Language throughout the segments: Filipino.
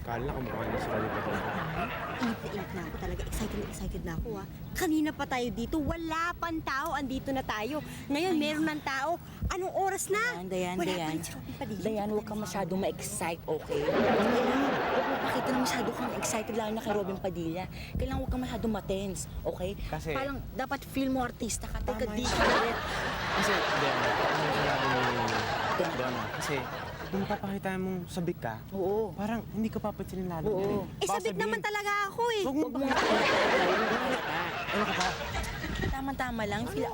Kala ko mukha niya si Robin Padilla. Init na init na ako talaga. Excited na ako, Kanina pa tayo dito. Wala pang tao. Andito na tayo. Ngayon, meron ng tao. Anong oras na? Dayan. Wala pa rin si Robin Padilla. Dayan, huwag kang masyadong ma-excite, okay? Huwag mo pakita na masyado kang excited lalo na kay Robin Padilla. Kailangan huwag kang masyadong matense, okay? Kasi- Parang dapat feel mo artista ka. Take a Tama deep yun. breath. Kasi, hindi, ano yung sinabi ni Donna? Kasi, kung papakita mong sabik ka, Oo. parang hindi ka papansinin lalo. Oo. yan Eh, Baka sabik sabihin, naman talaga ako eh. Huwag mo Huwag mo ba? Ano ka ba? Tama-tama lang. Feel,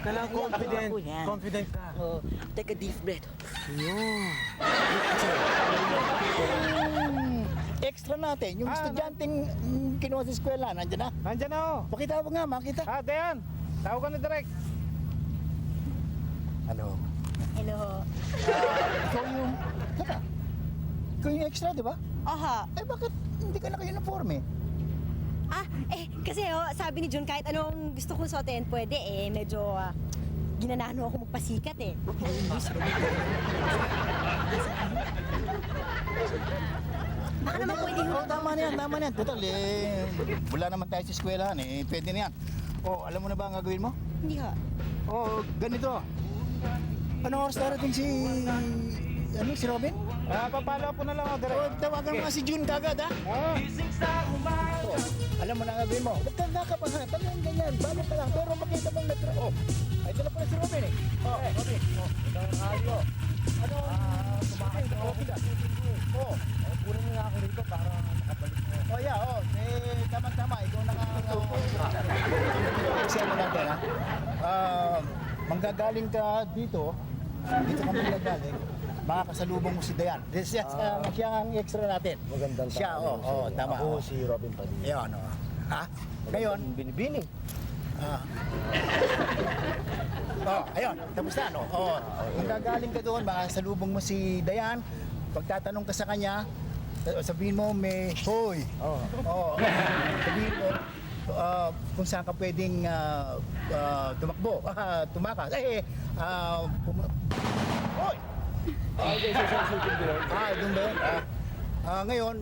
Kailangan confident. Ako yan. Confident ka. take a deep breath. Yun. Extra natin, yung estudyanteng kinuha sa eskwela, nandiyan na. Nandiyan na ako. Pakita mo nga, makita. Dayan. Tawag ka na direct. Ano? Hello. Ikaw yung, teka, ikaw yung extra, di ba? Aha. Eh bakit hindi ka naka-uniform eh? Kasi sabi ni Jun, kahit anong gusto kong suotin, pwede medyo ginanano ako magpasikat Baka naman pwede Oh, tama na yan. Total, wala naman tayo sa eskwelahan eh, pwede na yan. Oh, alam mo na ba ang gagawin mo? Hindi ka. Oh, ganito. Ano oras darating si Robin? Papalo ko na lang ako direct. Oh, tawagan mo nga si June kagad, ha? Oh. Oh, alam mo na ang gagawin mo. Ba't kang nakapahan? Talagang ganyan. Balik ka lang. Pero makita mong nagtra... Oh, ay, ito na pala si Robin eh. Oh, Robin. Oh, ito ang kayo. Ano? Kumain ka. Okay ka. Oh. Kunin mo nga ako rito para makabalik mo. Oh, yeah. Oh, tama-tama. Ikaw Kasi mo natin, ha? Manggagaling ka dito. Dito ka manggagaling. Makakasalubong mo si Dayan. Siya ang extra natin. Magandang tao. Siya, tama. Ako si Robin Padilla. Yan, ha? Ngayon, Binibining. ayun, tapos na, no? Kung gagaling ka doon, makasalubong mo si Dayan, pagtatanong ka sa kanya, sabihin mo may hoy. Sabihin mo kung saan ka pwedeng tumakbo, tumakas. Hoy! Doon ba yun? Ngayon,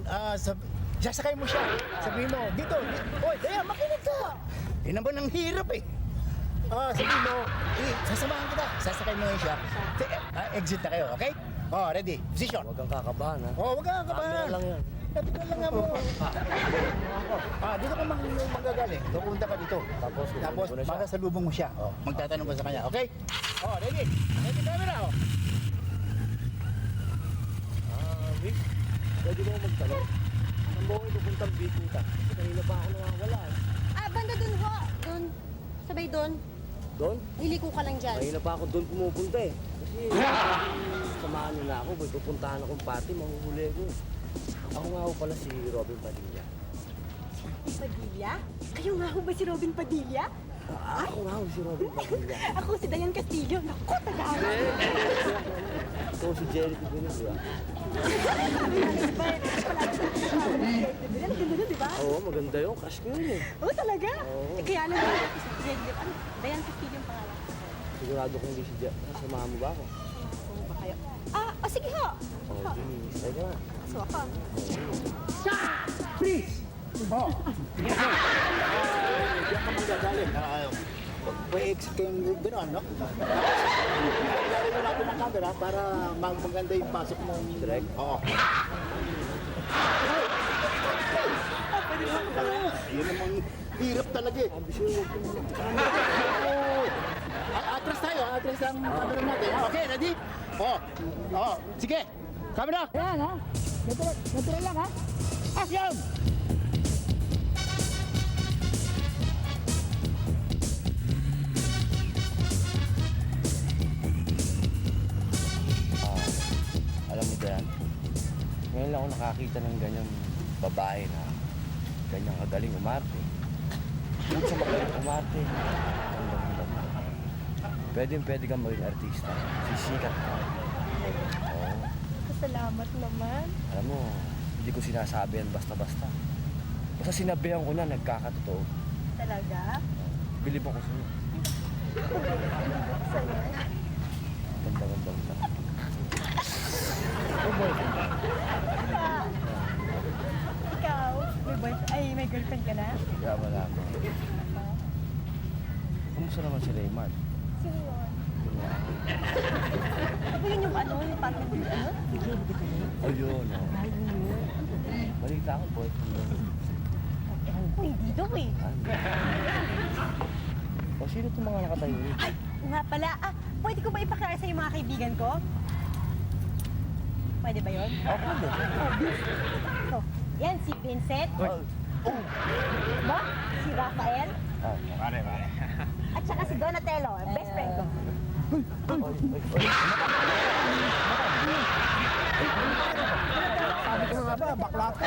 sasakay mo siya. Sabihin mo, dito, hoy, Dayan, makinig ka. Yun naman ang hirap eh. Sabihin mo, sasamahan kita. Sasakay mo ngayon siya. Exit na kayo, okay? Ready? Position. Huwag kang kakabahan, ha? Huwag kang kabahan. Camera lang yan. Natural lang nga mo. Dito ka manggagaling. Pupunta ka dito. Tapos Tapos, mo na siya. makasalubong mo siya. Magtatanong ka sa kanya, okay? Ready? Ready camera, Vic, pwede mo magtanong? Saan mo kayo pupuntang Bikuta? Kasi kanina pa ako nawawala, eh. Banda dun ho. Dun. Sabay dun. Doon? Liliko ka lang dyan. Kanina pa ako doon pumupunta, eh. Kasi samahan nyo na ako. May pupuntahan akong party, mahuhuli ko. Ako nga ako pala si Robin Padilla. Padilla? Kayo nga ho ba si Robin Padilla? Ako nga ako si Robin Padilla. Ako si Dayan Castillo. Naku, talaga. Ito si Jerry Tibunis, di ba? Di ba? Oo, maganda yun. Crush ko yun, eh. Oo, talaga? Oo. Kaya naman, Dayan Castillo ang pangalan. Sigurado kung hindi si Jerry. Samahan mo ba ako? Oo ba kayo? Sige ho. Oo, sige ka na. So ako. Diyan ka manggagaling. May exit kayong gano'n, no? Gagaling mo natin ng camera para maganda yung pasok mo. Direct? Oo. Yun namang hirap talaga eh. Atras tayo, atras ang camera natin. Okay, ready? Sige. Camera. Yan ha. Natural lang ha. Action! Alam mo yan, ngayon lang ako nakakita ng ganyang babae na ganyang kagaling umarte. Bukod sa magaling umarte, pwede kang maging artista. Sisikat ka. Oo. Salamat naman. Alam mo, hindi ko sinasabi yan basta-basta. Basta sinabihan ko na, nagkakatotoo. Talaga? Bilib ako sa'yo. Ganda-ganda mo. boyfriend ka? Ikaw, may girlfriend ka na? Kaya wala ko. Kumusta naman si Raymart? Sino yun? Ako yun yung yung partner mo yung Ayun, oh. Ay, yun. Balita ko, boyfriend mo. Ewan ko, hindi daw eh. O, sino itong mga nakatayo rin? Ay, nga pala. Pwede ko ba ipakilala sa yung mga kaibigan ko? Pwede ba yun? Pwede. So, yan si Vincent. Ba? Si Rafael. Pare. At saka si Donatello, best friend ko. Sabi ko nga ba, bakla ka.